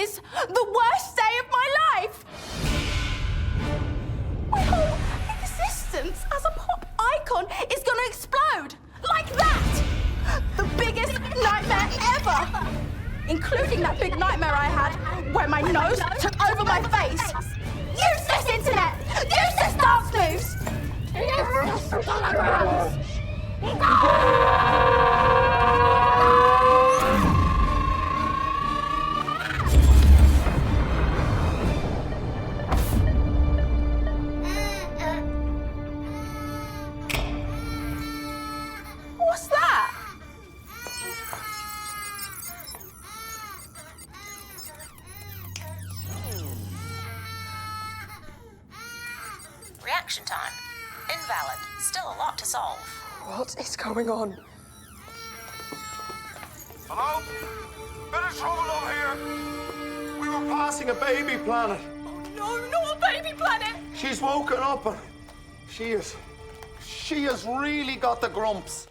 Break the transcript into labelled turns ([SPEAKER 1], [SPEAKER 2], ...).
[SPEAKER 1] is the worst day of my life. My whole existence as a pop icon is gonna explode. Like that! The biggest nightmare ever! Including that big nightmare I had where my nose took over my face. Useless internet! Useless dance moves! What's that?
[SPEAKER 2] Reaction time. Invalid. Still a lot to solve.
[SPEAKER 3] What is going on?
[SPEAKER 4] Hello? Bit of trouble over here. We were passing a baby planet.
[SPEAKER 1] Oh no, not a baby planet!
[SPEAKER 4] She's woken up and she has really got the grumps.